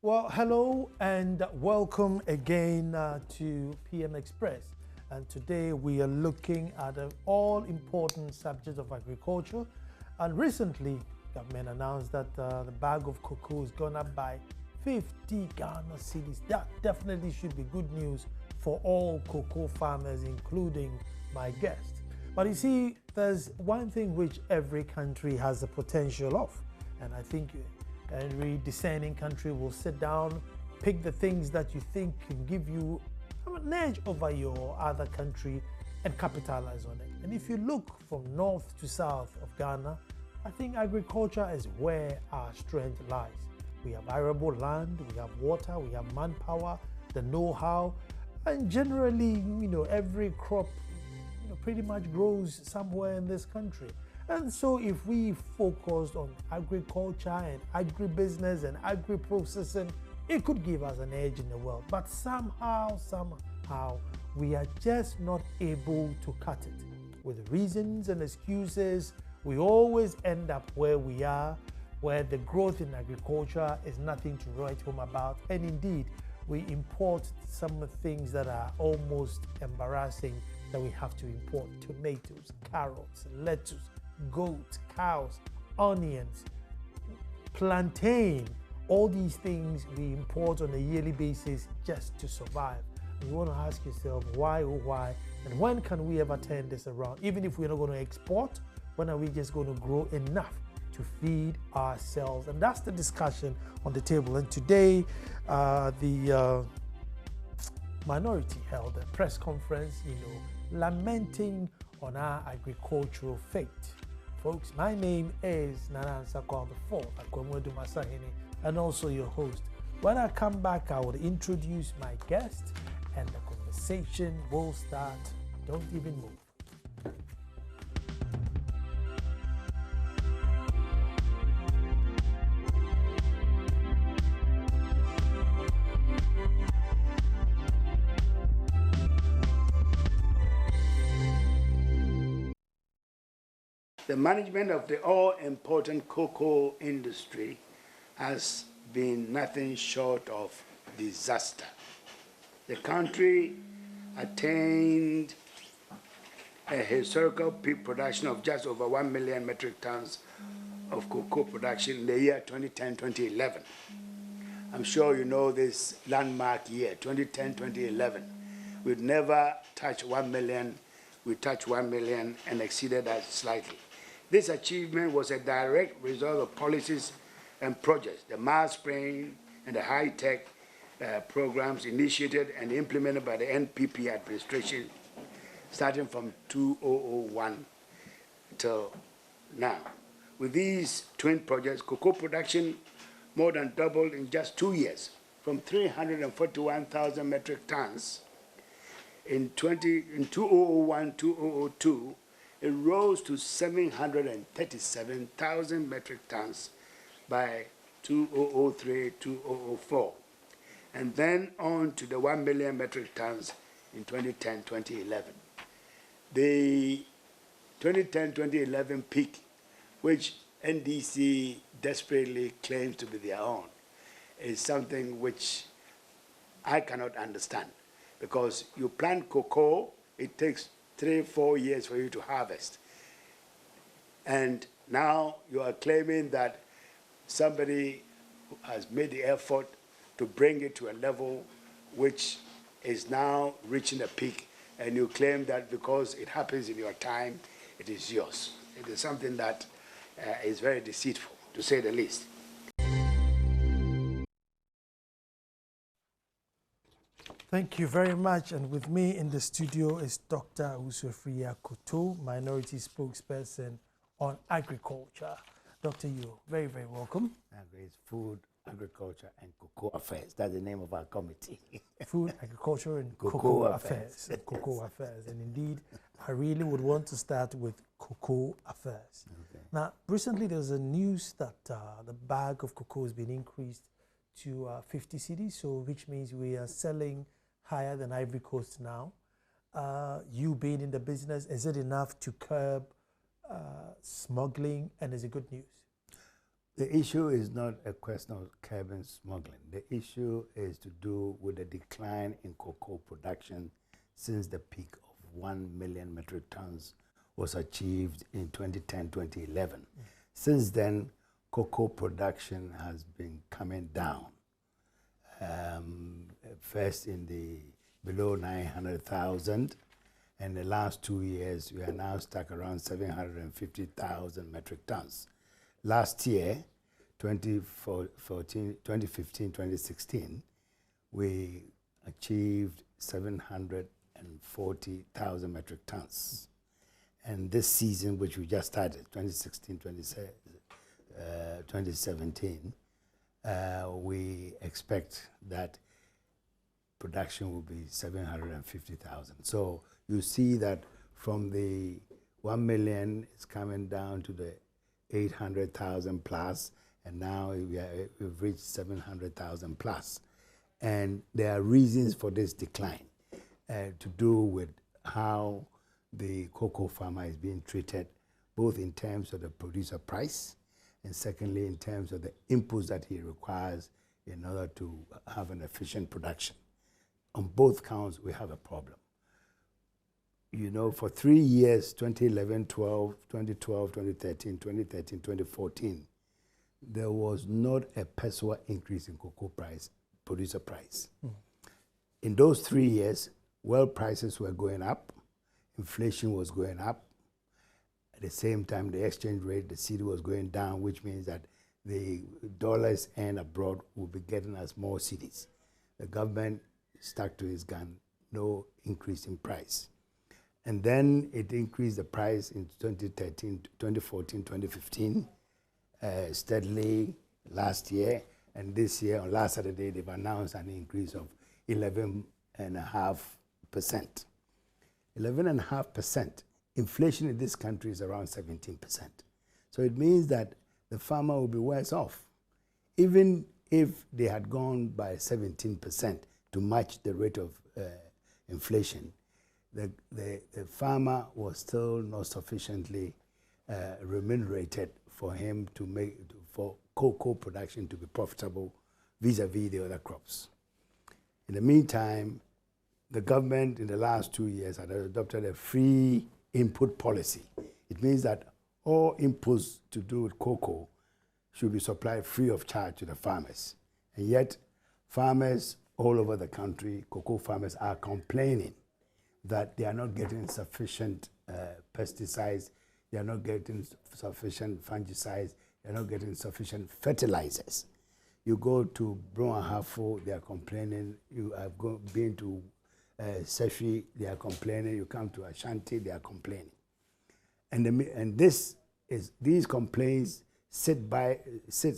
Well, hello and welcome again to PM Express. And today we are looking at an all-important subject of agriculture. And recently, government announced that the bag of cocoa has gone up by 50 Ghana cedis. That definitely should be good news for all cocoa farmers, including my guest. But you see, there's one thing which every country has the potential of, and I think every discerning country will sit down, pick the things that you think can give you an edge over your other country and capitalize on it. And if you look from north to south of Ghana, I think agriculture is where our strength lies. We have arable land, we have water, we have manpower, the know-how, and generally, every crop pretty much grows somewhere in this country. And so if we focused on agriculture and agribusiness and agri-processing, it could give us an edge in the world. But somehow, we are just not able to cut it. With reasons and excuses, we always end up where we are, where the growth in agriculture is nothing to write home about. And indeed, we import some of the things that are almost embarrassing that we have to import: tomatoes, carrots, lettuce, goats, cows, onions, plantain. All these things we import on a yearly basis just to survive. And you want to ask yourself, why, oh why, and when can we ever turn this around? Even if we're not going to export, when are we just going to grow enough to feed ourselves? And that's the discussion on the table. And today, the minority held a press conference, lamenting on our agricultural fate. Folks, my name is Nana Nsakwa IV, and also your host. When I come back, I will introduce my guest and the conversation will start. Don't even move. The management of the all-important cocoa industry has been nothing short of disaster. The country attained a historical peak production of just over 1 million metric tons of cocoa production in the year 2010-2011. I'm sure you know this landmark year, 2010-2011. We'd never touched 1 million. We touched 1 million and exceeded that slightly. This achievement was a direct result of policies and projects, the mass spraying and the high-tech programs initiated and implemented by the NPP administration starting from 2001 till now. With these twin projects, cocoa production more than doubled in just 2 years, from 341,000 metric tons in 2001-2002, it rose to 737,000 metric tons by 2003-2004, and then on to the 1 million metric tons in 2010-2011. The 2010-2011 peak, which NDC desperately claims to be their own, is something which I cannot understand, because you plant cocoa, it takes 3-4 years for you to harvest. And now you are claiming that somebody has made the effort to bring it to a level which is now reaching a peak, and you claim that because it happens in your time, it is yours. It is something that is very deceitful, to say the least. Thank you very much. And with me in the studio is Dr. Usofria Koto, minority spokesperson on agriculture. Dr. Yu, very, very welcome. It's Food, Agriculture, and Cocoa Affairs. That's the name of our committee. Food, Agriculture, and Cocoa Affairs. Cocoa Affairs. And indeed, I really would want to start with Cocoa Affairs. Okay. Now, recently there was a news that the bag of cocoa has been increased to 50 cedis, so which means we are selling higher than Ivory Coast now. You being in the business, is it enough to curb smuggling, and is it good news? The issue is not a question of curbing smuggling. The issue is to do with the decline in cocoa production since the peak of 1 million metric tons was achieved in 2010-2011. Since then, cocoa production has been coming down. First in the below 900,000, and the last 2 years we are now stuck around 750,000 metric tons. Last year, 2015, 2016, we achieved 740,000 metric tons. And this season, which we just started, 2016, 2017, we expect that production will be 750,000. So you see that from the 1 million, it's coming down to the 800,000 plus, and now we've reached 700,000 plus. And there are reasons for this decline to do with how the cocoa farmer is being treated, both in terms of the producer price, and secondly, in terms of the inputs that he requires in order to have an efficient production. On both counts, we have a problem. You know, for 3 years, 2011, 2012, 2013, 2014, there was not a peso increase in cocoa price, producer price. In those 3 years, world prices were going up, inflation was going up. At the same time, the exchange rate, the cedi was going down, which means that the dollars earned abroad will be getting us more cedis. The government stuck to its gun, no increase in price. And then it increased the price in 2013, 2014, 2015, steadily last year. And this year, on last Saturday, they've announced an increase of 11.5%. 11.5%. Inflation in this country is around 17%. So it means that the farmer will be worse off. Even if they had gone by 17% to match the rate of inflation, the farmer was still not sufficiently remunerated for him to for cocoa production to be profitable vis-a-vis the other crops. In the meantime, the government in the last 2 years had adopted a free input policy. It means that all inputs to do with cocoa should be supplied free of charge to the farmers. And yet, farmers all over the country, cocoa farmers, are complaining that they are not getting sufficient pesticides, they are not getting sufficient fungicides, they are not getting sufficient fertilizers. You go to Brown-Ahafo, they are complaining. You have been to Cashew, they are complaining. You come to Ashanti, they are complaining. And these complaints sit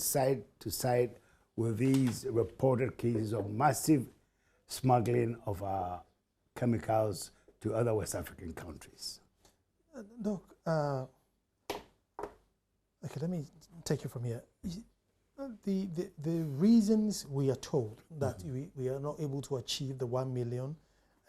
side to side with these reported cases of massive smuggling of our chemicals to other West African countries. Doc, okay, let me take you from here. The reasons we are told that we are not able to achieve the 1 million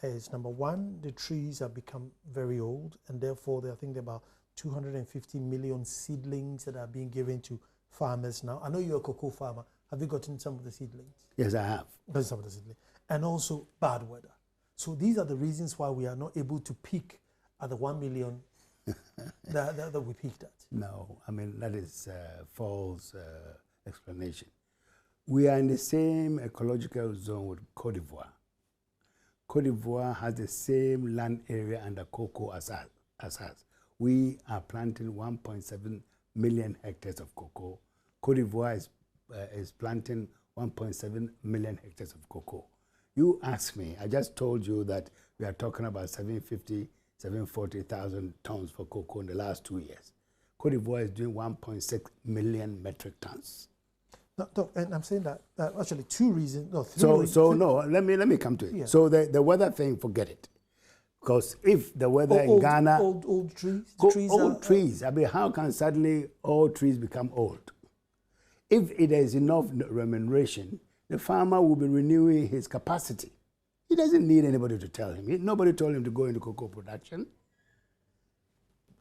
is, number one, the trees have become very old, and therefore I think there are about 250 million seedlings that are being given to farmers now. I know you're a cocoa farmer. Have you gotten some of the seedlings? Yes, I have. Gotten some of the seedlings. And also bad weather. So these are the reasons why we are not able to peak at the 1 million that we peaked at. No, I mean, that is false explanation. We are in the same ecological zone with Cote d'Ivoire. Cote d'Ivoire has the same land area under cocoa as us. We are planting 1.7 million hectares of cocoa. Cote d'Ivoire is planting 1.7 million hectares of cocoa. You asked me, I just told you that we are talking about 740,000 tons for cocoa in the last 2 years. Cote d'Ivoire is doing 1.6 million metric tons. No, and I'm saying that actually two reasons, no, three reasons. So no, let me come to it. Yeah. So the weather thing, forget it. Because if the weather in Ghana... Old trees? Trees. I mean, how can suddenly all trees become old? If it is enough remuneration, the farmer will be renewing his capacity. He doesn't need anybody to tell him. Nobody told him to go into cocoa production.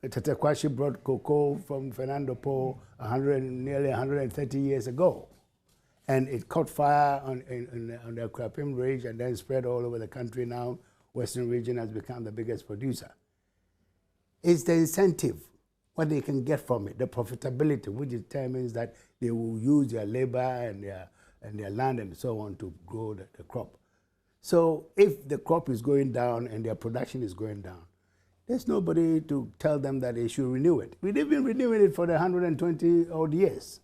Cashew brought cocoa from Fernando Po nearly 130 years ago. And it caught fire on the Krapim Ridge and then spread all over the country. Now, Western region has become the biggest producer. It's the incentive, what they can get from it, the profitability, which determines that they will use their labor and their land and so on to grow the crop. So if the crop is going down and their production is going down, there's nobody to tell them that they should renew it. We've been renewing it for the 120 odd years.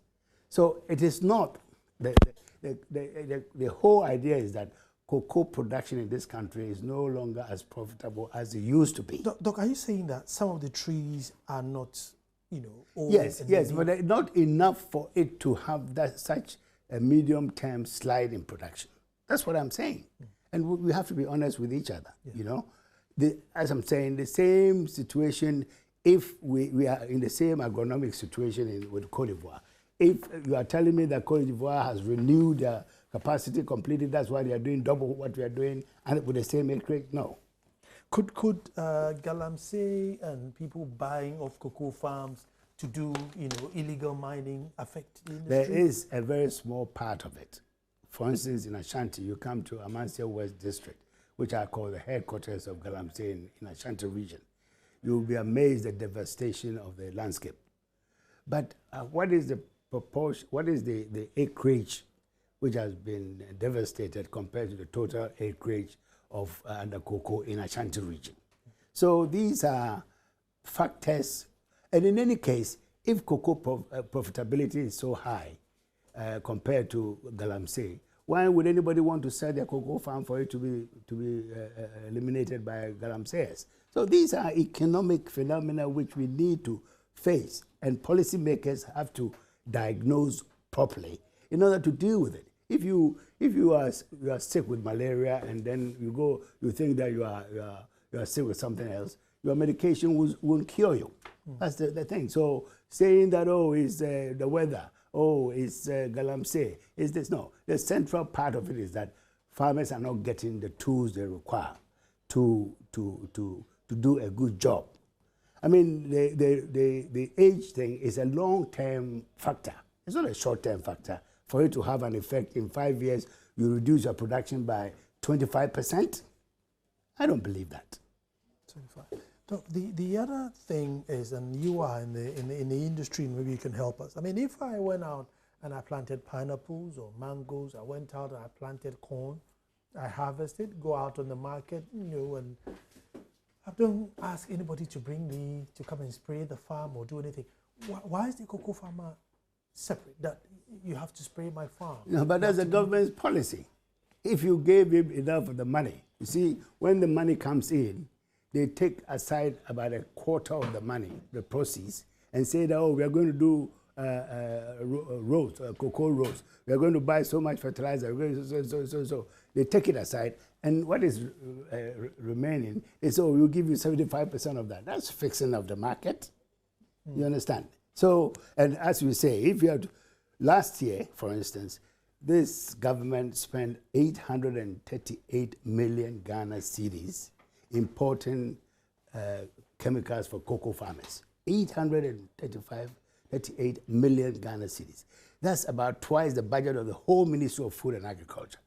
So it is not, the whole idea is that cocoa production in this country is no longer as profitable as it used to be. Doc, are you saying that some of the trees are not, old? Yes, but they're not enough for it to have such a medium-term slide in production. That's what I'm saying. And we have to be honest with each other, as I'm saying, the same situation, if we are in the same agronomic situation with Cote d'Ivoire. If you are telling me that Cote d'Ivoire has renewed their capacity completely, that's why they are doing double what we are doing, and with the same acreage, no. Could Galamsey and people buying off cocoa farms to do, illegal mining affect the industry? There is a very small part of it. For instance, in Ashanti, you come to Amansia West District, which I call the headquarters of Galamsey in Ashanti region. You will be amazed at the devastation of the landscape. But what is the proportion? What is the acreage which has been devastated compared to the total acreage of the cocoa in Ashanti region? So these are factors. And in any case, if cocoa profitability is so high compared to Galamsey, why would anybody want to sell their cocoa farm for it to be eliminated by Galamseyers? So these are economic phenomena which we need to face, and policymakers have to diagnose properly in order to deal with it. If you are sick with malaria and then you think that you are sick with something else, your medication won't cure you. That's the thing. So saying that, it's the weather, it's Galamsey, is this? No. The central part of it is that farmers are not getting the tools they require to do a good job. I mean, the age thing is a long-term factor. It's not a short-term factor. For it to have an effect in 5 years, you reduce your production by 25%? I don't believe that. 25. So the other thing is, and you are in the industry, maybe you can help us. I mean, if I went out and I planted pineapples or mangoes, I went out and I planted corn, I harvested, go out on the market, and I don't ask anybody to bring me to come and spray the farm or do anything. Why is the cocoa farmer separate? That you have to spray my farm? No, but that's the government's policy. If you gave him enough of the money, you see, when the money comes in, they take aside about a quarter of the money, the proceeds, and say that, we are going to do cocoa rows. We are going to buy so much fertilizer. So. They take it aside, and what is remaining is, we'll give you 75% of that. That's fixing of the market. You understand? So, and as we say, if you have last year, for instance, this government spent 838 million Ghana cedis importing chemicals for cocoa farmers. 838 million Ghana cedis. That's about twice the budget of the whole Ministry of Food and Agriculture.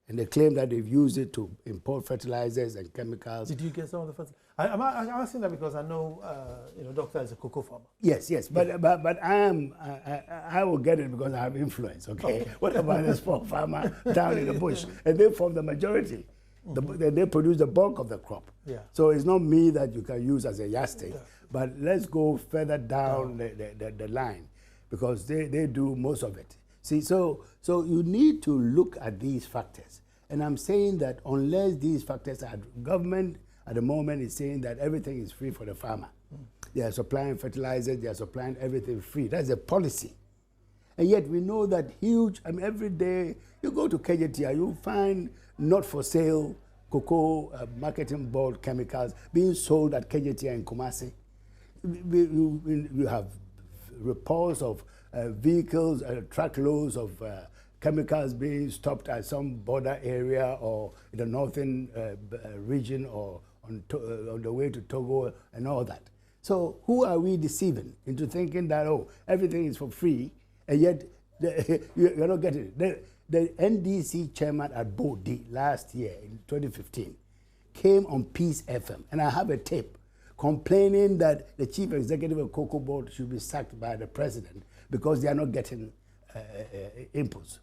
And they claim that they've used it to import fertilizers and chemicals. Did you get some of the fertilizers? I'm asking that because I know, Doctor is a cocoa farmer. Yes, but I will get it because I have influence. Okay. What about this poor farmer down in the bush? And they form the majority. They produce the bulk of the crop. Yeah. So it's not me that you can use as a yardstick. Yeah. But let's go further down the line, because they do most of it. See, so you need to look at these factors. And I'm saying that unless these factors are, government at the moment is saying that everything is free for the farmer. They are supplying fertilizers, they are supplying everything free. That's a policy. And yet we know that every day you go to KJTI, you find not for sale cocoa marketing board chemicals being sold at KJTI in Kumasi. You have reports of vehicles, truckloads of chemicals being stopped at some border area or in the northern region or on the way to Togo and all that. So who are we deceiving into thinking that, oh, everything is for free, and yet you're not getting it? The NDC chairman at Bodi last year, in 2015, came on Peace FM, and I have a tape complaining that the chief executive of Cocoa Board should be sacked by the president because they are not getting inputs.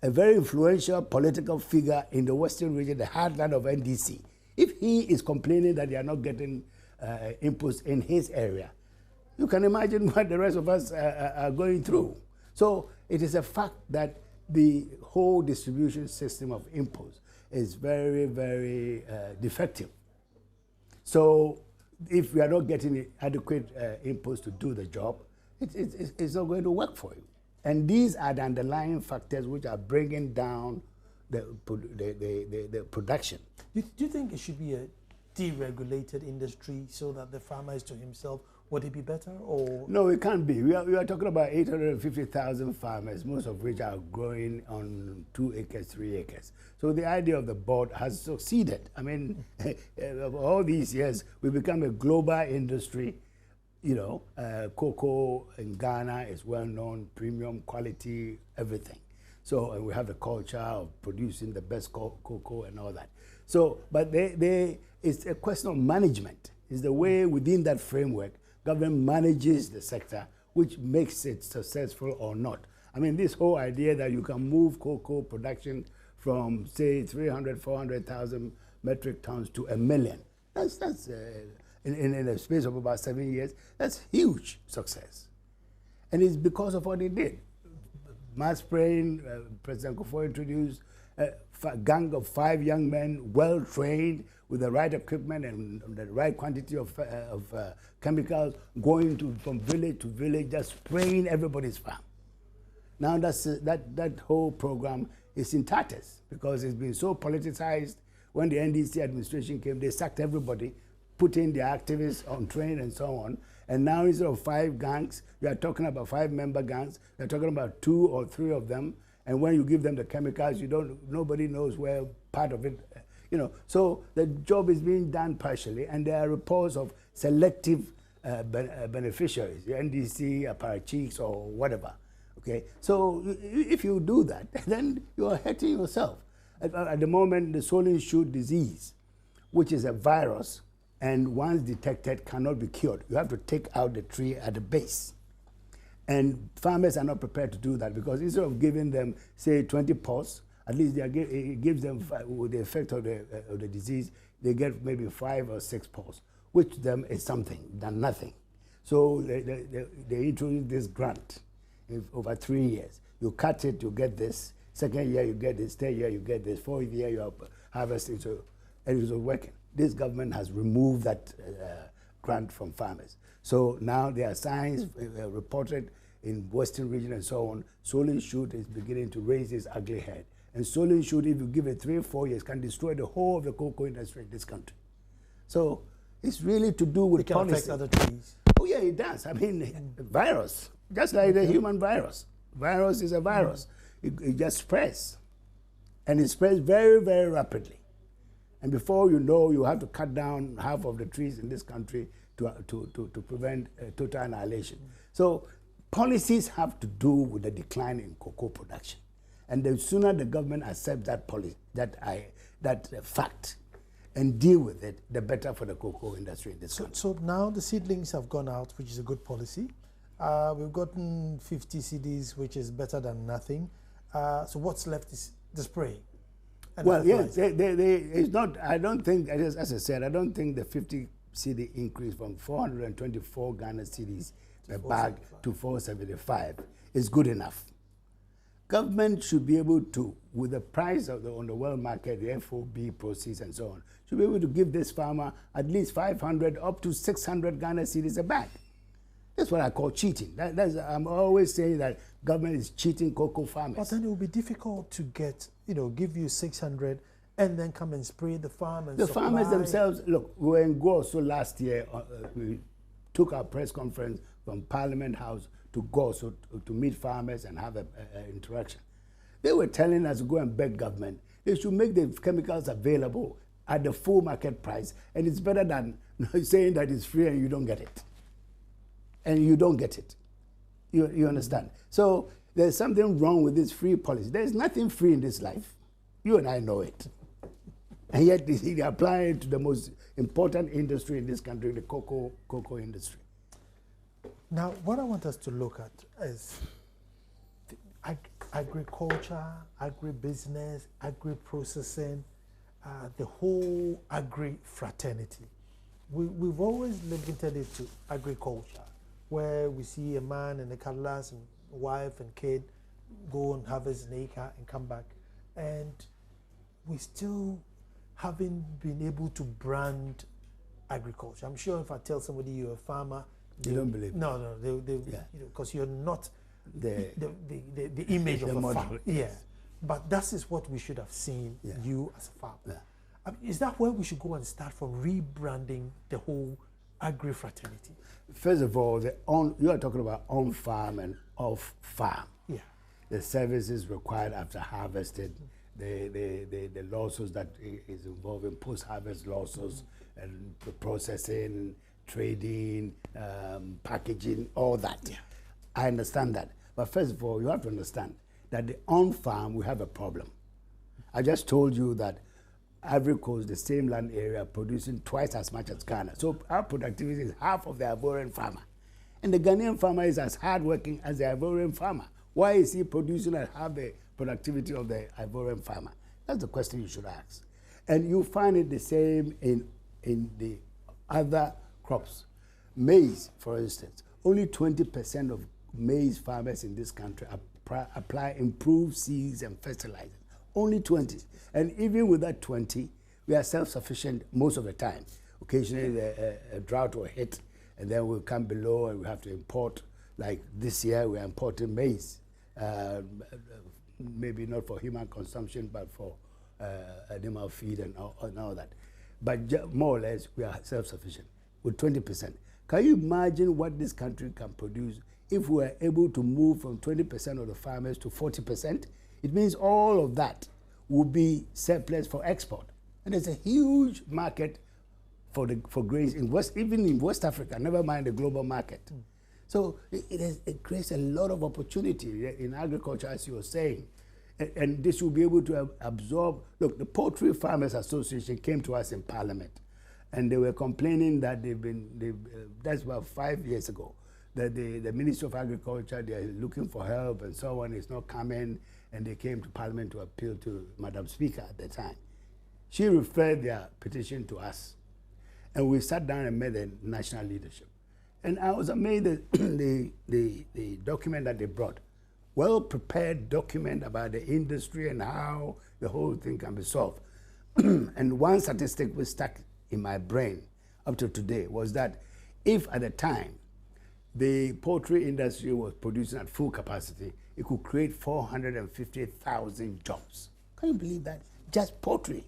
A very influential political figure in the Western region, the heartland of NDC, if he is complaining that they are not getting inputs in his area, you can imagine what the rest of us are going through. So it is a fact that the whole distribution system of inputs is very, very defective. So if we are not getting adequate inputs to do the job, it's not going to work for you. And these are the underlying factors which are bringing down the production. Do you think it should be a deregulated industry so that the farmer is to himself? Would it be better, or? No, it can't be. We are talking about 850,000 farmers, most of which are growing on 2 acres, 3 acres. So the idea of the board has succeeded. I mean, of all these years, we become a global industry. You know, cocoa in Ghana is well known, premium quality, everything. So, and we have the culture of producing the best cocoa and all that. So, but it's a question of management. It's the way within that framework government manages the sector which makes it successful or not. I mean, this whole idea that you can move cocoa production from, say, 300, 400,000 metric tons to 1 million, that's in a space of about 7 years, that's huge success. And it's because of what they did. Mass spraying, President Kufuor introduced a gang of 5 young men, well trained, with the right equipment and the right quantity of chemicals, going from village to village, just spraying everybody's farm. Now that whole program is in tatters because it's been so politicized. When the NDC administration came, they sacked everybody, put in the activists on train and so on. And now instead of 5 gangs, you are talking about 5-member gangs. You're talking about 2 or 3 of them. And when you give them the chemicals, nobody knows where part of it, you know. So the job is being done partially, and there are reports of selective beneficiaries, the NDC, apparatchiks, or whatever. Okay, so if you do that, then you are hurting yourself. At the moment, the swollen shoot disease, which is a virus, and once detected cannot be cured. You have to take out the tree at the base. And farmers are not prepared to do that because instead of giving them, say, 20 pods, at least it gives them, with the effect of the disease, they get maybe 5 or 6 pods, which to them is something, than nothing. So they introduce this grant over 3 years. You cut it, you get this. Second year, you get this. Third year, you get this. Fourth year, you are harvesting. So it is working. This government has removed that grant from farmers. So now there are signs reported in Western region and so on. Swollen shoot is beginning to raise its ugly head. And swollen shoot, if you give it 3 or 4 years, can destroy the whole of the cocoa industry in this country. So it's really to do with policy. It can affect other trees. Oh yeah, it does. I mean, virus, just like the human virus. Virus is a virus. It just spreads. And it spreads very, very rapidly. And before you know, you have to cut down half of the trees in this country to prevent total annihilation. So policies have to do with the decline in cocoa production. And the sooner the government accepts that fact and deal with it, the better for the cocoa industry in this country. So now the seedlings have gone out, which is a good policy. We've gotten 50 CDs, which is better than nothing. So what's left is the spray. Well, yes, it's not, I don't think, as I said, I don't think the 50 CD increase from 424 Ghana cedis a bag to 475 is good enough. Government should be able to, with the price of on the world market, the FOB proceeds and so on, should be able to give this farmer at least 500 up to 600 Ghana cedis a bag. That's what I call cheating. I'm always saying that government is cheating cocoa farmers. But then it will be difficult to get, give you 600 and then come and spray the farm and the farmers themselves, look, we were in Goso last year. We took our press conference from Parliament House to Goso to meet farmers and have an interaction. They were telling us to go and beg government. They should make the chemicals available at the full market price, and it's better than saying that it's free and you don't get it. And you don't get it. You understand? So there's something wrong with this free policy. There's nothing free in this life. You and I know it. And yet they apply it to the most important industry in this country, the cocoa industry. Now, what I want us to look at is agriculture, agribusiness, agri-processing, the whole agri-fraternity. We've always limited it to agriculture, where we see a man and a cutlass and wife and kid go and harvest an acre and come back. And we still haven't been able to brand agriculture. I'm sure if I tell somebody you're a farmer, they don't believe me. No, Yeah. because you're not the image the of a model. farmer. Yeah, but that is what we should have seen you as a farmer. Yeah. I mean, is that where we should go and start from rebranding the whole agri-fraternity? First of all, you are talking about on-farm and off-farm. Yeah. The services required after harvested, the losses that is involved in post-harvest losses and processing, trading, packaging, all that. Yeah. I understand that. But first of all, you have to understand that the on-farm, we have a problem. I just told you that Ivory Coast, the same land area, producing twice as much as Ghana. So our productivity is half of the Ivorian farmer. And the Ghanaian farmer is as hardworking as the Ivorian farmer. Why is he producing at half the productivity of the Ivorian farmer? That's the question you should ask. And you find it the same in the other crops. Maize, for instance, only 20% of maize farmers in this country apply improved seeds and fertilizers. Only 20. And even with that 20, we are self-sufficient most of the time. Occasionally a drought will hit, and then we'll come below and we have to import. Like this year, we are importing maize. Maybe not for human consumption, but for animal feed and all that. But more or less, we are self-sufficient with 20%. Can you imagine what this country can produce if we are able to move from 20% of the farmers to 40%? It means all of that will be surplus for export. And there's a huge market for grains even in West Africa, never mind the global market. So it creates a lot of opportunity in agriculture, as you were saying. And this will be able to absorb. Look, the Poultry Farmers Association came to us in Parliament, and they were complaining that that's about 5 years ago, that the Ministry of Agriculture, they're looking for help and so on, is not coming, and they came to Parliament to appeal to Madam Speaker at the time. She referred their petition to us, and we sat down and met the national leadership. And I was amazed at the document that they brought. Well-prepared document about the industry and how the whole thing can be solved. And one statistic was stuck in my brain up to today was that if at the time the poultry industry was producing at full capacity, it could create 450,000 jobs. Can you believe that? Just poultry.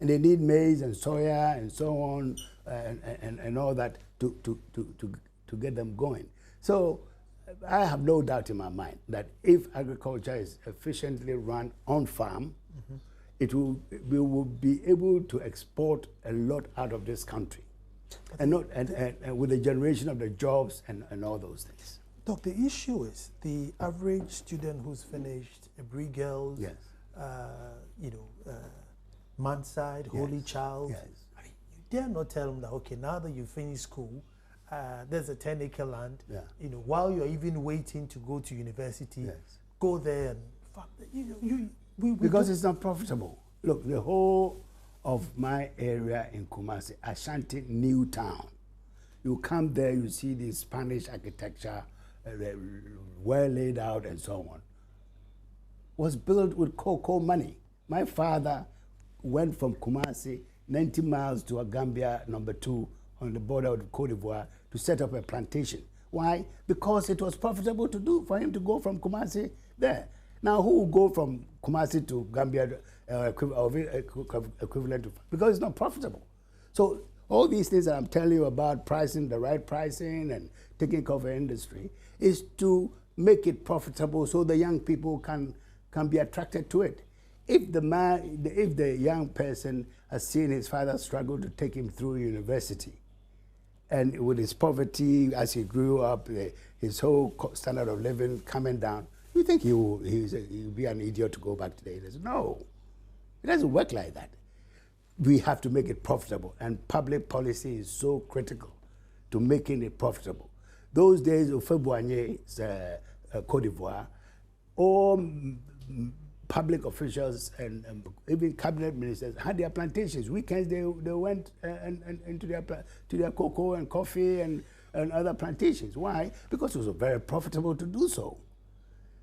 And they need maize and soya and so on and all that to get them going. So I have no doubt in my mind that if agriculture is efficiently run on farm, we will be able to export a lot out of this country, and with the generation of the jobs and all those things. Doc, the issue is the average student who's finished a Brie Girls, Yes. Manside, Holy Child. Yes. I mean, you dare not tell them that, okay, now that you finish school, there's a 10-acre land. Yeah. While you're even waiting to go to university, Yes. go there and Because it's not profitable. Look, the whole of my area in Kumasi, Ashanti New Town, you come there, you see the Spanish architecture, well laid out and so on, was built with cocoa money. My father went from Kumasi 90 miles to Gambia #2 on the border of Cote d'Ivoire to set up a plantation. Why? Because it was profitable for him to go from Kumasi there. Now, who will go from Kumasi to Gambia equivalent to? Because it's not profitable. So all these things that I'm telling you about pricing, the right pricing and taking care of the industry is to make it profitable so the young people can be attracted to it. if the young person has seen his father struggle to take him through university, and with his poverty as he grew up, his whole standard of living coming down, you think he'll be an idiot to go back to the areas? No, it doesn't work like that. We have to make it profitable, and public policy is so critical to making it profitable. Those days of February, Cote d'Ivoire, all public officials and even cabinet ministers had their plantations. Weekends they went into their cocoa and coffee and other plantations. Why? Because it was very profitable to do so.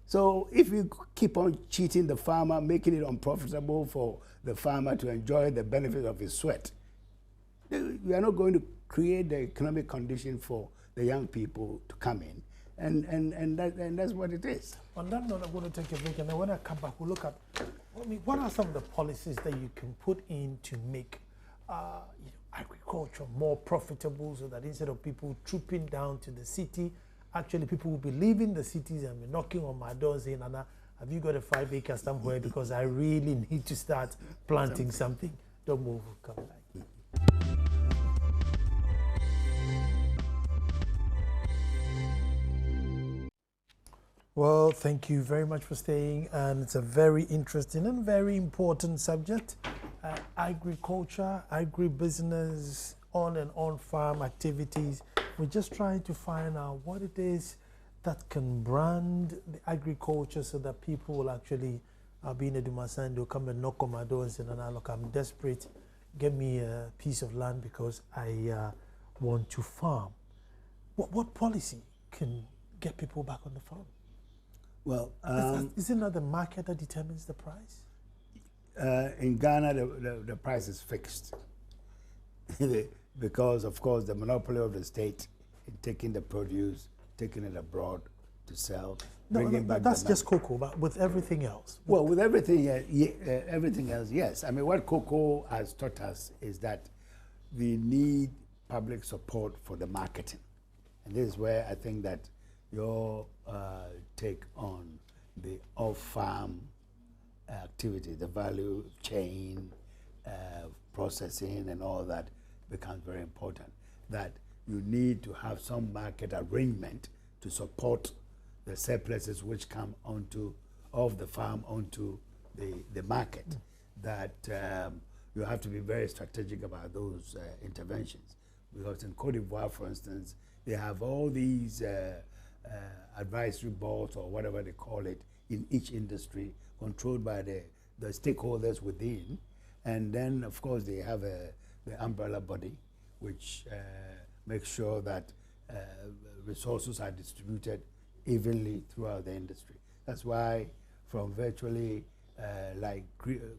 So if you keep on cheating the farmer, making it unprofitable for the farmer to enjoy the benefit of his sweat, we are not going to create the economic condition for the young people to come in. And that's what it is. On that note, I'm going to take a break, and then when I come back, we'll look at what are some of the policies that you can put in to make agriculture more profitable, so that instead of people trooping down to the city, actually people will be leaving the cities and be knocking on my door saying, Nana, have you got a 5 acres somewhere? Because I really need to start planting something. Don't move, we'll come back. Well, thank you very much for staying, and it's a very interesting and very important subject. Agriculture, agribusiness, on and on farm activities. We're just trying to find out what it is that can brand the agriculture so that people will actually be in a Dumasan, they'll come and knock on my door and say, Nana, look, I'm desperate, give me a piece of land because I want to farm. What policy can get people back on the farm? Well, isn't that the market that determines the price? in Ghana, the price is fixed because, of course, the monopoly of the state in taking the produce, taking it abroad to sell, bringing back. That's just cocoa, but with everything else. Well, with everything, everything else, yes. I mean, what cocoa has taught us is that we need public support for the marketing, and this is where I think that your take on the off-farm activity, the value chain, processing and all that becomes very important. That you need to have some market arrangement to support the surpluses which come off the farm onto the market. That you have to be very strategic about those interventions. Because in Cote d'Ivoire, for instance, they have all these advisory boards or whatever they call it in each industry, controlled by the stakeholders within. And then, of course, they have the umbrella body, which makes sure that resources are distributed evenly throughout the industry. That's why from virtually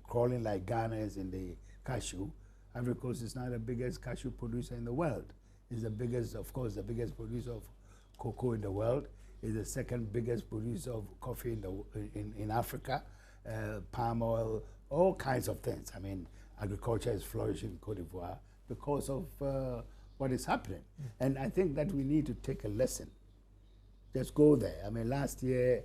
crawling like Ghana is in the cashew, Ivory Coast is now the biggest cashew producer in the world. It's the biggest, of course, the biggest producer of cocoa in the world. It's the second biggest producer of coffee in Africa, palm oil, all kinds of things. I mean, agriculture is flourishing in Cote d'Ivoire because of what is happening. And I think that we need to take a lesson. Just go there. I mean, last year,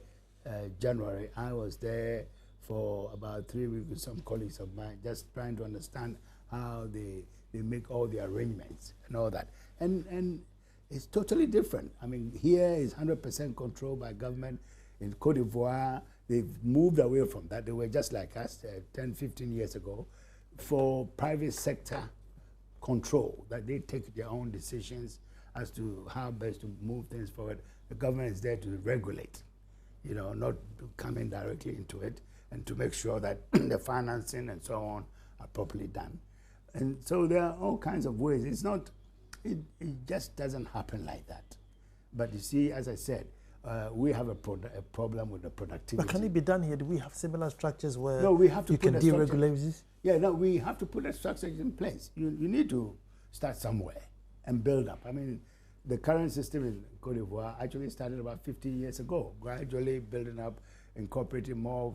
January, I was there for about 3 weeks with some colleagues of mine, just trying to understand how they make all the arrangements and all that. And it's totally different. I mean, here is 100% controlled by government. In Cote d'Ivoire, they've moved away from that. They were just like us 10, 15 years ago for private sector control, that they take their own decisions as to how best to move things forward. The government is there to regulate, you know, not coming directly into it, and to make sure that the financing and so on are properly done. And so there are all kinds of ways. It's not, it just doesn't happen like that. But you see, as I said, we have a problem with the productivity. But can it be done here? Do we have similar structures where no, we have to you can deregulate this? Yeah, no, we have to put the structures in place. You need to start somewhere and build up. I mean, the current system in Cote d'Ivoire actually started about 15 years ago, gradually building up, incorporating more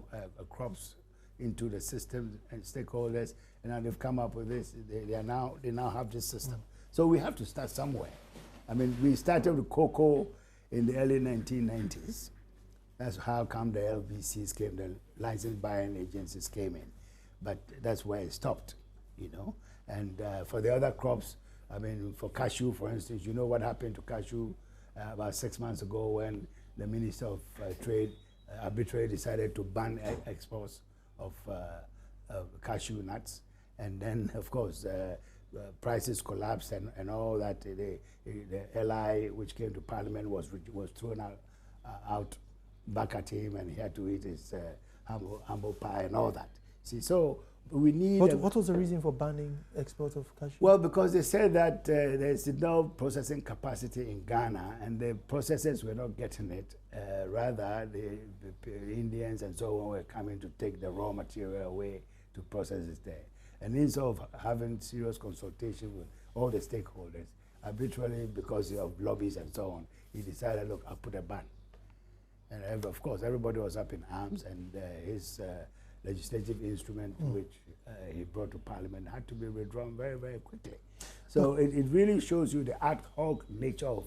crops into the system and stakeholders, and now they've come up with this. They now have this system. So we have to start somewhere. I mean, we started with cocoa in the early 1990s, That's how come the LBCs came, the license buying agencies came in. But that's where it stopped, you know. And for the other crops, I mean, for cashew, for instance, you know what happened to cashew about 6 months ago when the Minister of Trade arbitrarily decided to ban exports of cashew nuts. And then, of course, prices collapsed and all that. The LI, which came to Parliament, was thrown out back at him, and he had to eat his humble pie and all that. See, so we need... What was the reason for banning export of cashew? Well, because they said that there's no processing capacity in Ghana, and the processors were not getting it. Rather, the Indians and so on were coming to take the raw material away to process it there. And instead of having serious consultation with all the stakeholders, arbitrarily, because of lobbies and so on, he decided, look, I'll put a ban. And of course, everybody was up in arms, and his legislative instrument, which he brought to Parliament, had to be withdrawn very, very quickly. So it really shows you the ad hoc nature of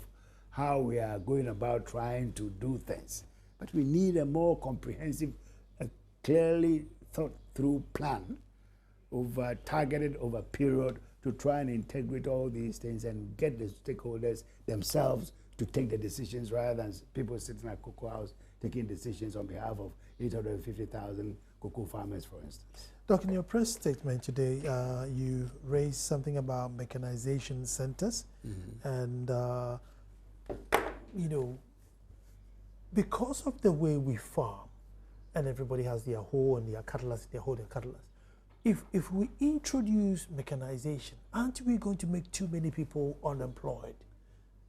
how we are going about trying to do things. But we need a more comprehensive, clearly thought through plan targeted over a period to try and integrate all these things and get the stakeholders themselves to take the decisions rather than people sitting at Cocoa House taking decisions on behalf of 850,000 cocoa farmers, for instance. Doc, in your press statement today, you raised something about mechanization centers. And, you know, because of the way we farm, and everybody has their hoe and their cutlass, their cutlass, if we introduce mechanization, aren't we going to make too many people unemployed?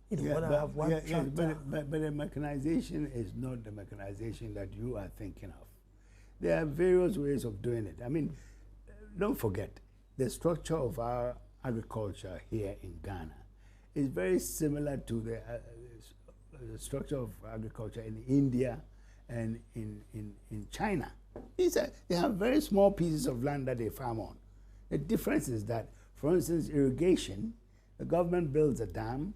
You know, when I have one tractor. But the mechanization is not the mechanization that you are thinking of. There are various ways of doing it. I mean, don't forget, the structure of our agriculture here in Ghana is very similar to the structure of agriculture in India and in China. They have very small pieces of land that they farm on. The difference is that, for instance, irrigation, the government builds a dam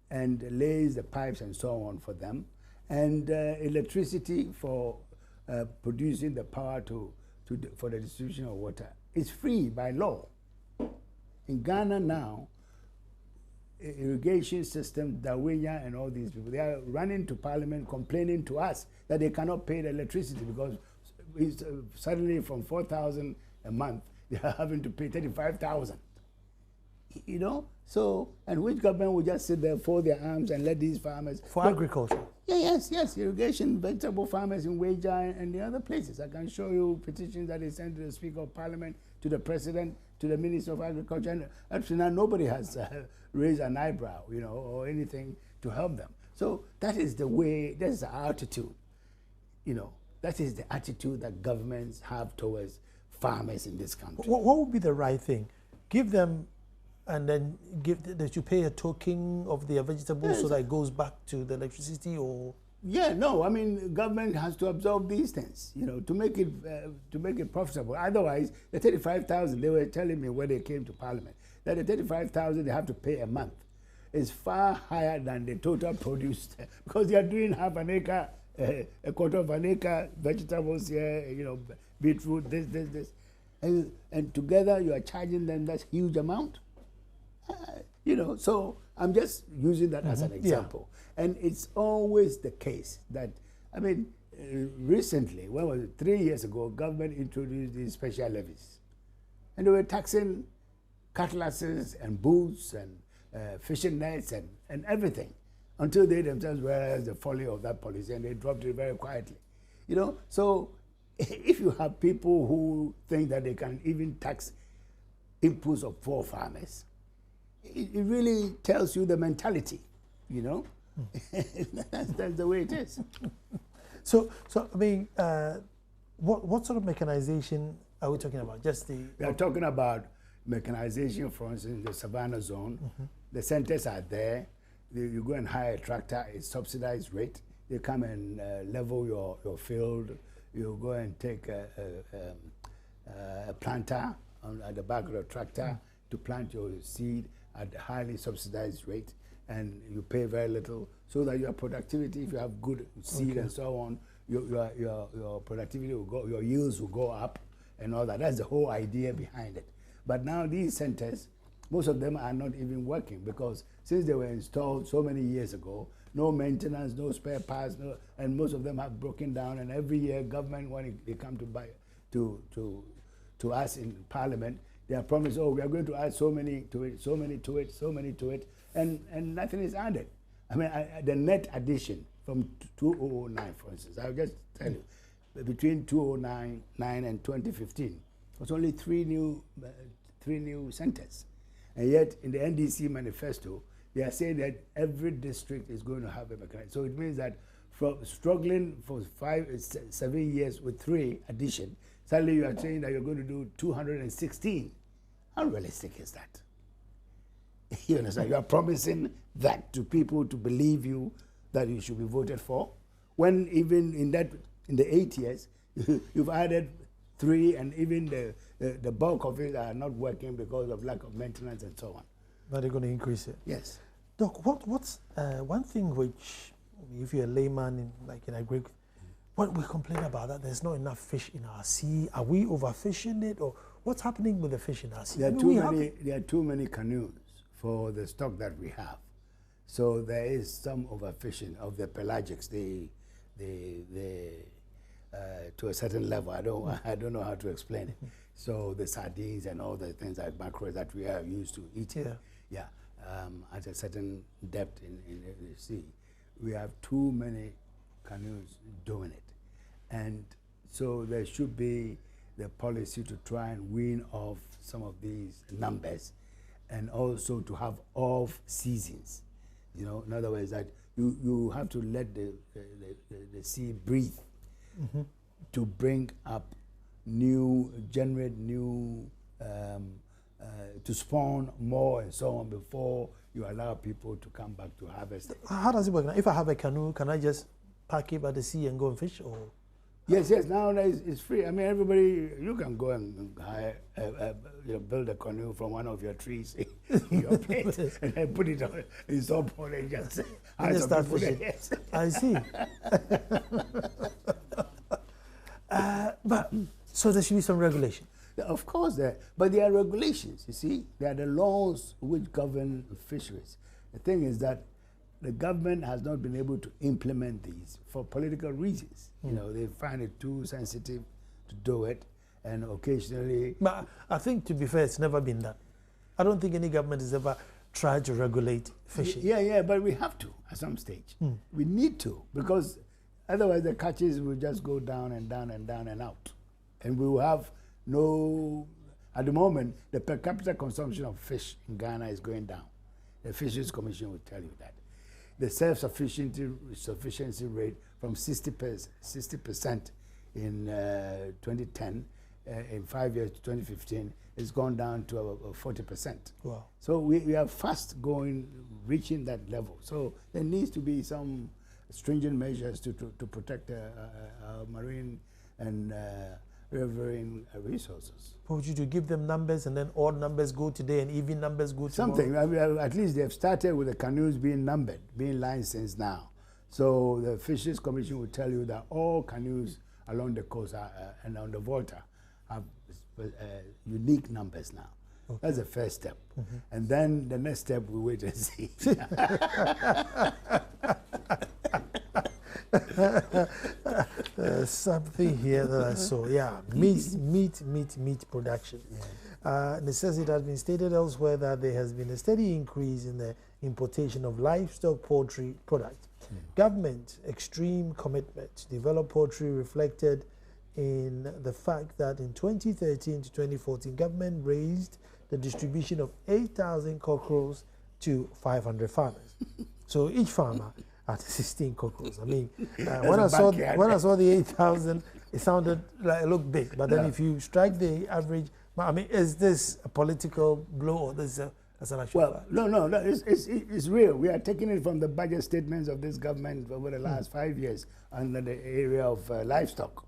and lays the pipes and so on for them, and electricity for producing the power for the distribution of water is free by law. In Ghana now, irrigation system, Dawinya and all these people, they are running to Parliament complaining to us that they cannot pay the electricity because suddenly from 4,000 a month, they are having to pay 35,000. You know? So, and which government would just sit there, fold their arms and let these farmers... For agriculture? Yeah, yes, irrigation, vegetable farmers in Weja and the other places. I can show you petitions that they sent to the Speaker of Parliament, to the President, to the Minister of Agriculture, and up to now nobody has raised an eyebrow, you know, or anything to help them. So that is the way, that is the attitude, you know, that is the attitude that governments have towards farmers in this country. What would be the right thing? Give them, and then that you pay a token of their vegetables so that it goes back to the electricity, or? Yeah, no, I mean, government has to absorb these things, you know, to make it profitable. Otherwise, the 35,000, they were telling me when they came to Parliament, that the 35,000 they have to pay a month is far higher than the total produce, because they are doing half an acre, a quarter of an acre vegetables here, you know, beetroot, this. And together you are charging them that huge amount. You know, so I'm just using that as an example. Yeah. And it's always the case that, I mean, recently, when was it? 3 years ago, government introduced these special levies. And they were taxing cutlasses and boots and fishing nets and everything, until they themselves realized the folly of that policy and they dropped it very quietly. You know, so if you have people who think that they can even tax inputs of poor farmers, it really tells you the mentality, you know. That's the way it is. So I mean, what sort of mechanization are we talking about? Just the... We are talking about mechanization, for instance, in the Savannah zone. The centers are there. You go and hire a tractor, it's subsidized rate. They come and level your field. You go and take a planter at the back of the tractor to plant your seed at a highly subsidized rate, and you pay very little, so that your productivity, if you have good seed and so on, your productivity will go, your yields will go up, and all that. That's the whole idea behind it. But now these centers, most of them are not even working because since they were installed so many years ago, no maintenance, no spare parts, and most of them have broken down. And every year, government, when they come to buy to us in Parliament, they are promised, oh, we are going to add so many to it, so many to it, so many to it, and nothing is added. I mean, the net addition from 2009, for instance, I'll just tell you, between 2009 and 2015, was only three new centers. And yet, in the NDC manifesto, they are saying that every district is going to have a mechanization. So it means that from struggling for 7 years with 3 addition, suddenly you are saying that you're going to do 216. How realistic is that? You understand? You are promising that to people to believe you that you should be voted for, when even in the 8 years, you've added 3, and even the bulk of it are not working because of lack of maintenance and so on. But they're going to increase it. Yes. Doc, what's one thing which, if you're a layman in agriculture, what we complain about that there's not enough fish in our sea? Are we overfishing it, or what's happening with the fish in our sea? There are too many canoes for the stock that we have, so there is some overfishing of the pelagics. To a certain level, I don't know how to explain it. So the sardines and all the things like mackerel that we are used to eating, at a certain depth in the sea, we have too many canoes doing it, and so there should be the policy to try and wean off some of these numbers, and also to have off seasons. You know, in other words, that you have to let the sea breathe. Mm-hmm. To bring up generate new, to spawn more and so on before you allow people to come back to harvest. How does it work now? If I have a canoe, can I just park it by the sea and go and fish? Or Yes, nowadays it's free. I mean, everybody, you can go and hire, build a canoe from one of your trees in your place and then put it on, install on and just start fishing. Yes. I see. But so there should be some regulation. Of course, but there are regulations. You see, there are the laws which govern fisheries. The thing is that the government has not been able to implement these for political reasons. You know, they find it too sensitive to do it, and occasionally. But I think, to be fair, it's never been done. I don't think any government has ever tried to regulate fishing. Yeah, but we have to at some stage. We need to, because otherwise the catches will just go down and down and down and out, and we will have no. At the moment, the per capita consumption of fish in Ghana is going down. The Fisheries Commission will tell you that. The self-sufficiency rate from 60% in 2010, in 5 years to 2015, has gone down to 40%. Wow. So we are fast reaching that level. So there needs to be some stringent measures to protect our marine and riverine resources. What would you do? Give them numbers, and then odd numbers go today and even numbers go tomorrow? Something. I mean, at least they've started with the canoes being numbered, being licensed now. So the Fisheries Commission will tell you that all canoes along the coast and on the Volta have unique numbers now. Okay. That's the first step. And then the next step, we wait and see. Something here that I saw. Yeah, meat production. Yeah. It has been stated elsewhere that there has been a steady increase in the importation of livestock poultry products. Government extreme commitment to develop poultry reflected in the fact that in 2013 to 2014, government raised the distribution of 8,000 cockerels to 500 farmers. So each farmer at 16 cockerels. I mean, when I saw the 8,000, it sounded like it looked big. But then if you strike the average, I mean, is this a political blow, or this is an actual? Well, no, it's real. We are taking it from the budget statements of this government over the last 5 years under the area of livestock.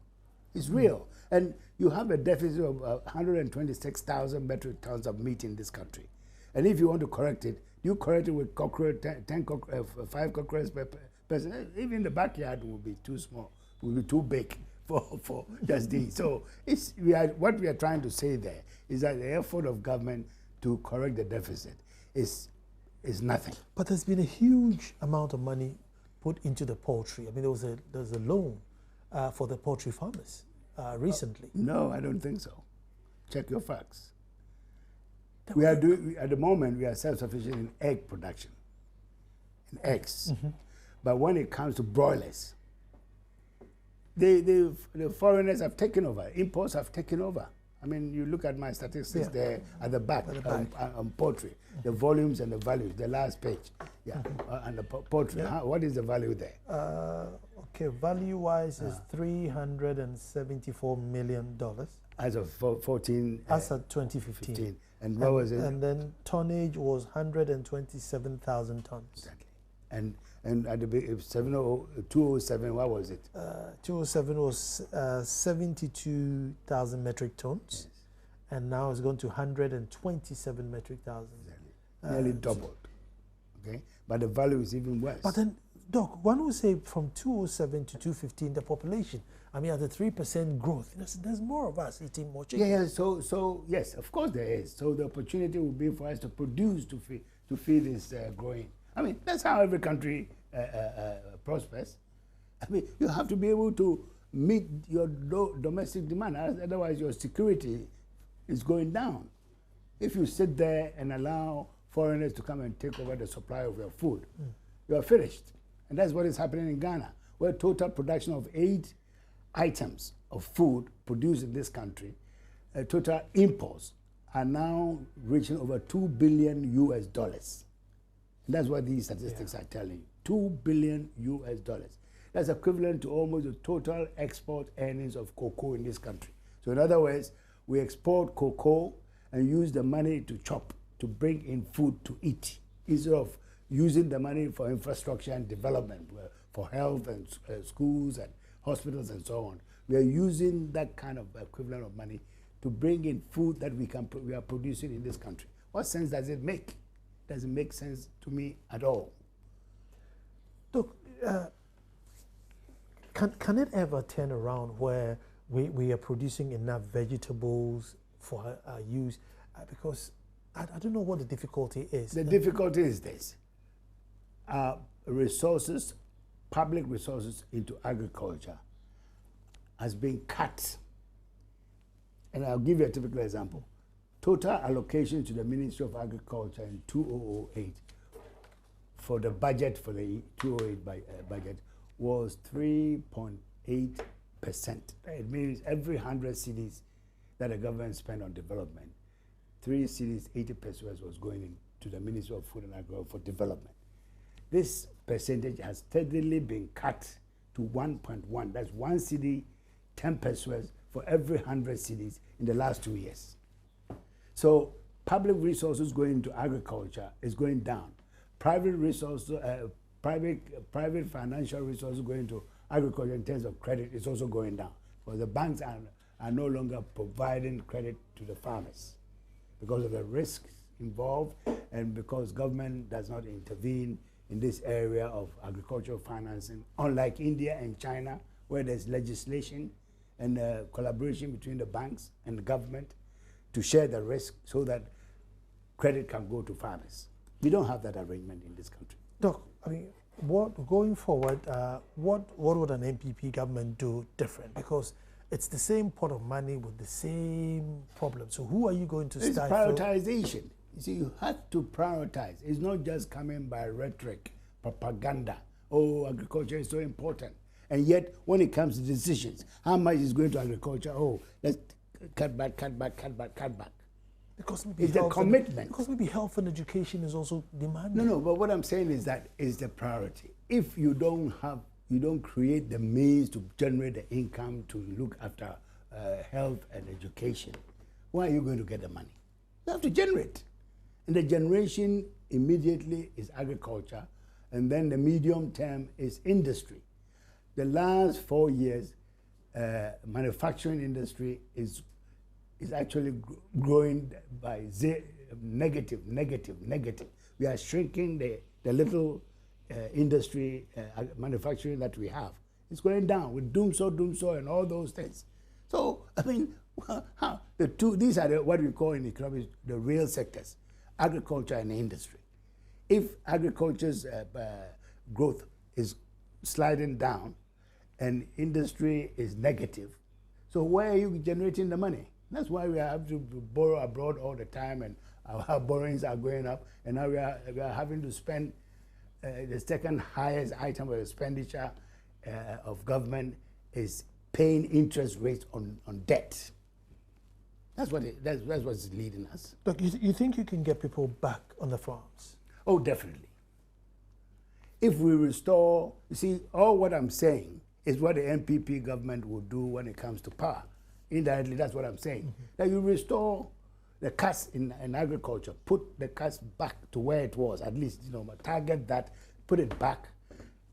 It's real. And you have a deficit of 126,000 metric tons of meat in this country. And if you want to correct it, you correct it with 5 cockerels per person. Even the backyard will be too small. will be too big for just these. So what we are trying to say there is that the effort of government to correct the deficit is nothing. But there's been a huge amount of money put into the poultry. I mean, there was a loan for the poultry farmers recently. No, I don't think so. Check your facts. At the moment, we are self-sufficient in egg production, in eggs. Mm-hmm. But when it comes to broilers, the foreigners have taken over. Imports have taken over. I mean, you look at my statistics there at the back on poultry, the volumes and the values, the last page. Yeah, and the poultry. Yeah. What is the value there? Okay, value-wise is $374 million. As of 14. As of 2015. And what was it? And then tonnage was 127,000 tons. Exactly. And at the 207, what was it? 207 was 72,000 metric tons. Yes. And now it's gone to 127 metric thousand. Exactly. Nearly doubled. Okay? But the value is even worse. But then, Doc, one would say from 207 to 215, the population, I mean, at the 3% growth, there's more of us eating more chicken. Yeah, so yes, of course there is. So the opportunity will be for us to produce to feed this growing. I mean, that's how every country prospers. I mean, you have to be able to meet your domestic demand, otherwise your security is going down. If you sit there and allow foreigners to come and take over the supply of your food, you are finished. And that's what is happening in Ghana, where total production of 8 items of food produced in this country, total imports are now reaching over $2 billion. And that's what these statistics are telling you. $2 billion. That's equivalent to almost the total export earnings of cocoa in this country. So in other words, we export cocoa and use the money to chop, to bring in food to eat, instead of using the money for infrastructure and development, for health and schools and hospitals and so on. We are using that kind of equivalent of money to bring in food that we are producing in this country. What sense does it make? Doesn't make sense to me at all. Look, can it ever turn around where we are producing enough vegetables for our use? Because I don't know what the difficulty is. The difficulty is this. Resources, public resources into agriculture has been cut. And I'll give you a typical example. Total allocation to the Ministry of Agriculture in 2008 for the budget, for the 2008 budget, was 3.8%. It means every 100 cedis that the government spent on development, 3 cedis, 80 pesos was going into the Ministry of Food and Agriculture for development. This percentage has steadily been cut to 1.1. That's 1 cedi, 10 pesos for every 100 cedis in the last 2 years. So public resources going into agriculture is going down. Private resources, private financial resources going into agriculture in terms of credit is also going down. Because the banks are no longer providing credit to the farmers because of the risks involved and because government does not intervene in this area of agricultural financing, unlike India and China, where there's legislation and collaboration between the banks and the government to share the risk so that credit can go to farmers. We don't have that arrangement in this country. Doc, I mean, going forward, what would an MPP government do different? Because it's the same pot of money with the same problem. So who are you going to start? It's prioritization. You see, you have to prioritize. It's not just coming by rhetoric, propaganda. Oh, agriculture is so important. And yet, when it comes to decisions, how much is going to agriculture? Oh, let's cut back. Because maybe it's the commitment. Because maybe health and education is also demanded. No, but what I'm saying is that is the priority. If you don't create the means to generate the income to look after health and education, where are you going to get the money? You have to generate. And the generation immediately is agriculture, and then the medium term is industry. The last 4 years, manufacturing industry is actually growing by negative. We are shrinking the little industry, manufacturing that we have It's going down with doom so, and all those things. So, I mean, these are what we call in economics the real sectors, agriculture and industry. If agriculture's growth is sliding down and industry is negative, so where are you generating the money? That's why we have to borrow abroad all the time, and our borrowings are going up, and now we are having to spend the second highest item of expenditure of government is paying interest rates on debt. That's what's leading us. Look, you think you can get people back on the farms? Oh, definitely. If we restore, you see, all what I'm saying is what the NPP government will do when it comes to power. Indirectly, that's what I'm saying. Mm-hmm. That you restore the cash in agriculture, put the cash back to where it was, at least, target that, put it back,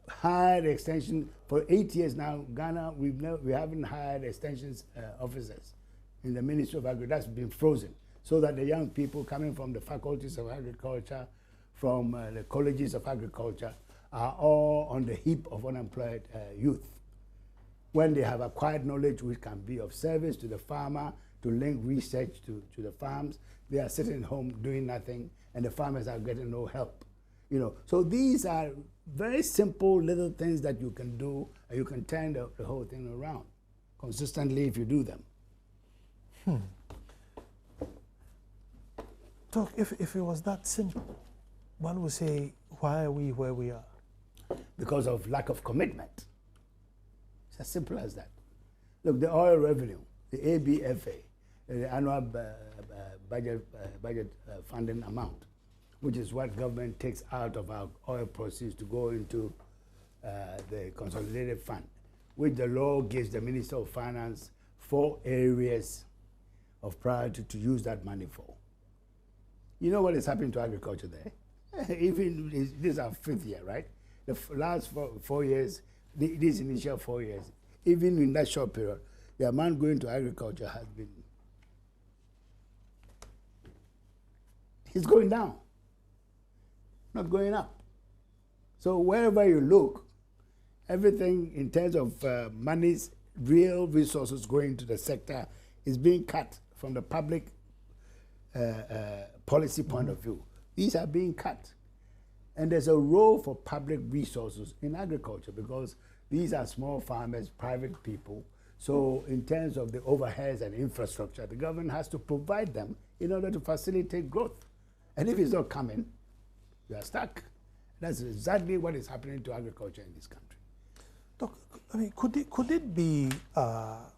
hire the extension. For 8 years now, Ghana, we haven't hired extensions officers in the Ministry of Agriculture. That's been frozen, so that the young people coming from the faculties of agriculture, from the colleges of agriculture, are all on the heap of unemployed youth. When they have acquired knowledge which can be of service to the farmer, to link research to the farms, they are sitting home doing nothing, and the farmers are getting no help. So these are very simple little things that you can do, and you can turn the whole thing around consistently if you do them. Doc, if it was that simple, one would say, why are we where we are? Because of lack of commitment. It's as simple as that. Look, the oil revenue, the ABFA, the annual budget funding amount, which is what government takes out of our oil proceeds to go into the consolidated fund, which the law gives the Minister of Finance 4 areas of priority to use that money for. You know what is happening to agriculture there? Even this is our 5th year, right? The last 4 years, these initial 4 years, even in that short period, the amount going to agriculture has been, it's going down, not going up. So wherever you look, everything in terms of money's real resources going to the sector is being cut from the public policy point of view. These are being cut. And there's a role for public resources in agriculture because these are small farmers, private people. So in terms of the overheads and infrastructure, the government has to provide them in order to facilitate growth. And if it's not coming, you are stuck. That's exactly what is happening to agriculture in this country. Doc, I mean, could it be that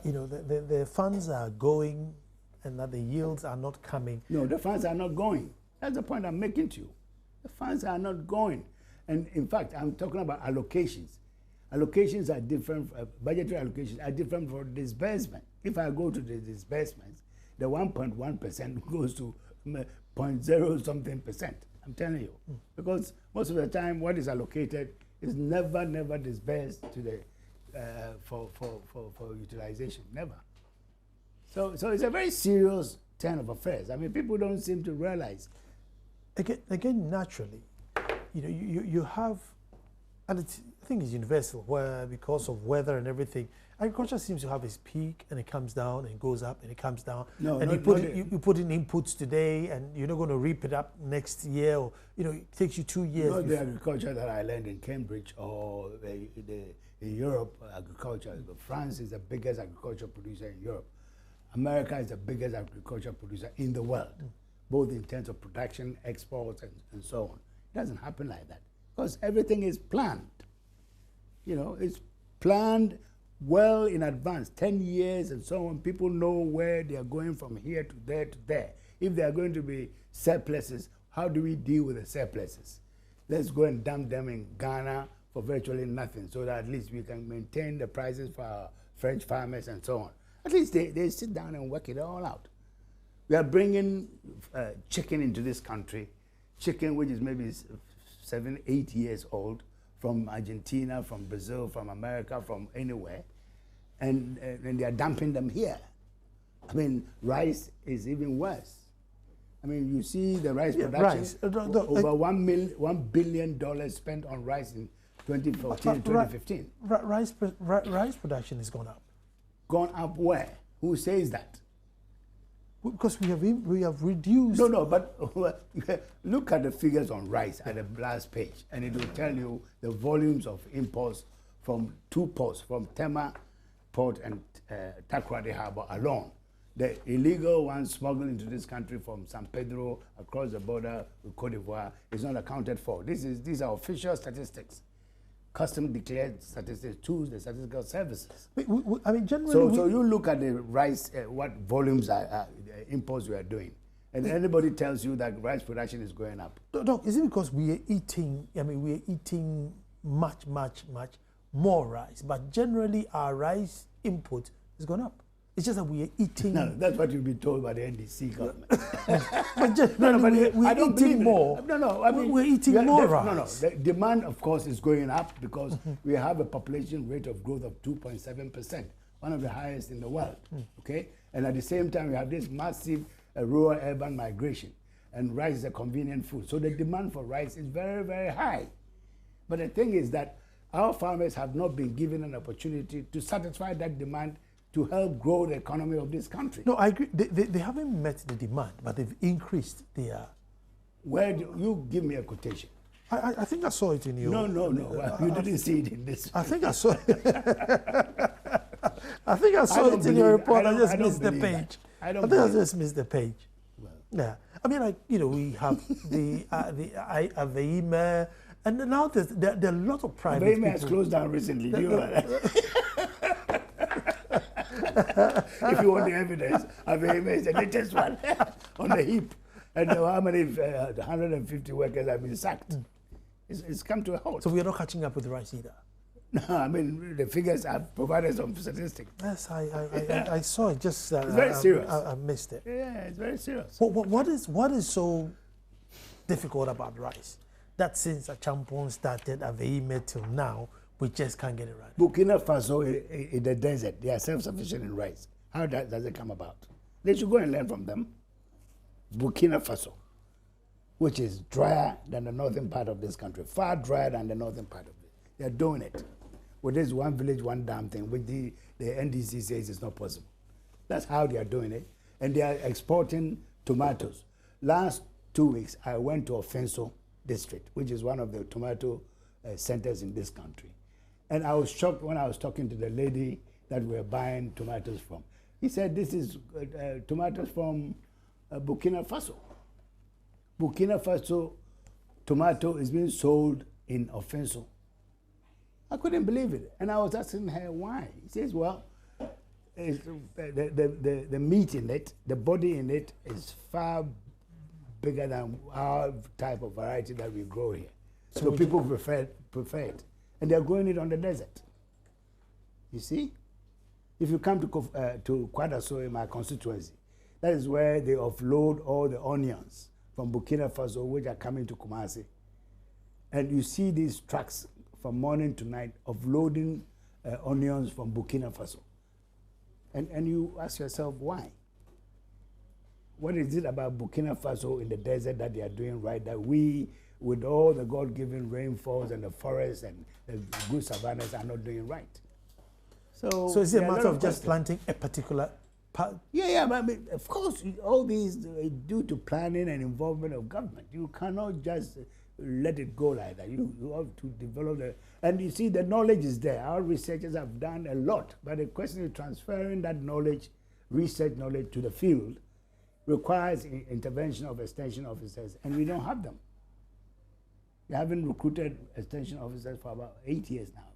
the funds are going and that the yields are not coming? No, the funds are not going. That's the point I'm making to you. The funds are not going. And in fact, I'm talking about allocations. Allocations are different, budgetary allocations are different from disbursement. If I go to the disbursements, the 1.1% goes to 0.0 something percent. I'm telling you. Because most of the time what is allocated is never disbursed to the for utilization. Never. So it's a very serious turn of affairs. I mean, people don't seem to realize. Again, naturally, you have, and I think it's universal, where because of weather and everything, agriculture seems to have its peak and it comes down and it goes up and it comes down. No, and you put in inputs today and you're not going to reap it up next year, or it takes you 2 years. Not the agriculture that I learned in Cambridge or in Europe. Agriculture. France is the biggest agriculture producer in Europe. America is the biggest agriculture producer in the world, both in terms of production, exports, and so on. It doesn't happen like that because everything is planned. It's planned well in advance, 10 years and so on. People know where they are going from here to there to there. If there are going to be surpluses, how do we deal with the surpluses? Let's go and dump them in Ghana for virtually nothing so that at least we can maintain the prices for our French farmers and so on. At least they sit down and work it all out. We are bringing chicken into this country, chicken which is maybe 7, 8 years old, from Argentina, from Brazil, from America, from anywhere, and they are dumping them here. I mean, rice is even worse. I mean, you see the rice production, over $1 billion spent on rice in 2014 and 2015. Rice production has gone up. Gone up where? Who says that? Because we have reduced. No, but look at the figures on rice at the last page, and it will tell you the volumes of imports from two ports, from Tema Port and Takoradi Harbour alone. The illegal ones smuggled into this country from San Pedro across the border with Cote d'Ivoire is not accounted for. These are official statistics. Custom declared statistics to the statistical services. I mean, generally. So you look at the rice, what volumes are imports we are doing, and anybody tells you that rice production is going up. Doc, is it because we are eating? I mean, we are eating much more rice, but generally our rice input has gone up. It's just that we are eating. No, that's what you've been told by the NDC government. But generally, we are eating more. I mean, we're eating more rice. The demand, of course, is going up because we have a population rate of growth of 2.7%, one of the highest in the world. Okay, and at the same time, we have this massive rural-urban migration, and rice is a convenient food. So the demand for rice is very, very high. But the thing is that our farmers have not been given an opportunity to satisfy that demand to help grow the economy of this country. No, I agree. They haven't met the demand, but they've increased their. Where do you give me a quotation? I think I saw it in your. No. You didn't see it in this. I think I saw it. I think I saw it in your report. I just missed the page. I just missed the page. Well. Yeah. I mean, like, we have the Aveime, and now there are a lot of private people. Aveime has closed down recently. Do you know that? If you want the evidence, Aveime is the latest one on the heap. And how many 150 workers have been sacked? It's come to a halt. So we are not catching up with the rice either. No, I mean, the figures have provided some statistics. Yes, I saw it. Just it's very serious. I missed it. Yeah, it's very serious. What is so difficult about rice? That since Achampon started Aveime till now, we just can't get it right. Burkina Faso in the desert, they are self-sufficient in rice. How does it come about? They should go and learn from them. Burkina Faso, which is drier than the northern part of this country, far drier than the northern part of it. They are doing it with this one village, one dam thing, which the NDC says is not possible. That's how they are doing it. And they are exporting tomatoes. Last 2 weeks, I went to Offenso district, which is one of the tomato centers in this country. And I was shocked when I was talking to the lady that we were buying tomatoes from. He said, this is tomatoes from Burkina Faso. Burkina Faso tomato is being sold in Offenso. I couldn't believe it. And I was asking her why. He says, well, the meat in it, the body in it is far bigger than our type of variety that we grow here. So people prefer it. And they're growing it on the desert. You see? If you come to Kwadaso in my constituency, that is where they offload all the onions from Burkina Faso, which are coming to Kumasi. And you see these trucks from morning to night offloading onions from Burkina Faso. And you ask yourself, why? What is it about Burkina Faso in the desert that they are doing right that we, with all the God-given rainfalls and the forests and the good savannas, are not doing right? So is it a matter of just planting a particular part? Yeah, but I mean, of course, all these due to planning and involvement of government. You cannot just let it go like that. You have to develop the, and you see the knowledge is there. Our researchers have done a lot, but the question is transferring that knowledge, research knowledge to the field requires intervention of extension officers, and we don't have them. We haven't recruited extension officers for about 8 years now.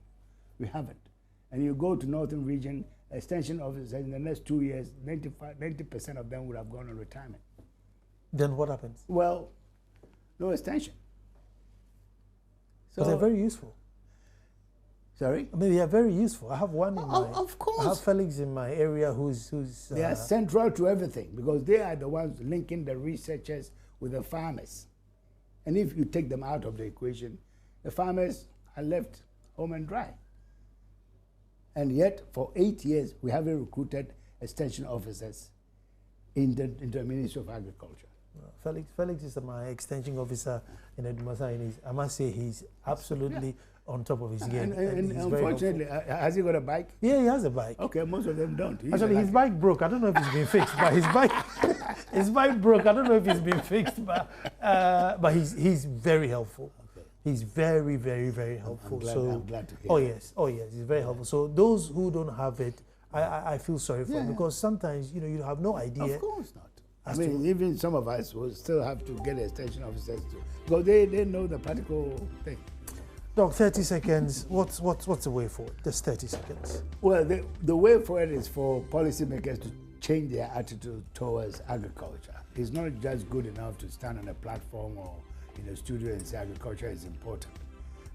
We haven't. And you go to Northern Region, extension officers, in the next 2 years, 90% of them would have gone on retirement. Then what happens? Well, no extension. So they're very useful. Sorry? I mean, they are very useful. I have one in my... Of course. I have Felix in my area who's they are central to everything because they are the ones linking the researchers with the farmers. And if you take them out of the equation, the farmers are left home and dry. And yet, for 8 years, we haven't recruited extension officers in the Ministry of Agriculture. Felix is my extension officer in Edumasa. I must say he's absolutely on top of his game. And he's very unfortunately, has he got a bike? Yeah, he has a bike. Okay, most of them don't. Actually, his bike broke. I don't know if it's been fixed, but his bike broke. I don't know if it's been fixed, but he's very helpful. Okay. He's very, very, very helpful. I'm glad to hear. Oh yes, he's very helpful. So those who don't have it, I feel sorry for them, because sometimes you have no idea. Of course not. I mean, even some of us will still have to get extension officers to, because they know the practical thing. Doc, 30 seconds. What's the way forward? Just 30 seconds. Well, the way forward is for policymakers to change their attitude towards agriculture. It's not just good enough to stand on a platform or in a studio and say agriculture is important,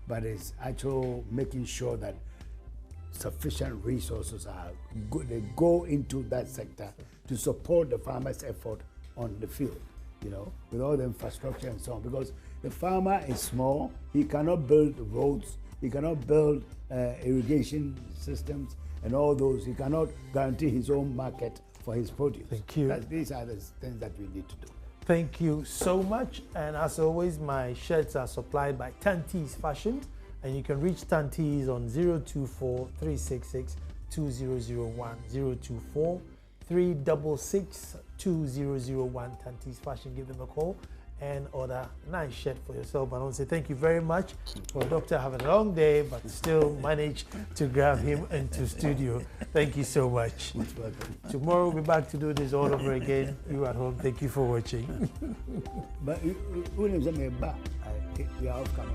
but it's actual making sure that sufficient resources are good. They go into that sector to support the farmer's effort on the field, with all the infrastructure and so on. Because the farmer is small, he cannot build roads, he cannot build irrigation systems and all those. He cannot guarantee his own market for his produce. Thank you. These are the things that we need to do. Thank you so much. And as always, my shirts are supplied by Tantees Fashion. And you can reach Tantees on 024-366-2001, 024-366-2001, Tantees Fashion. Give them a call and order a nice shirt for yourself. And I want to say thank you very much for Doctor having a long day, but still managed to grab him into studio. Thank you so much. Most welcome. Tomorrow we'll be back to do this all over again. You at home, thank you for watching. But we are off camera.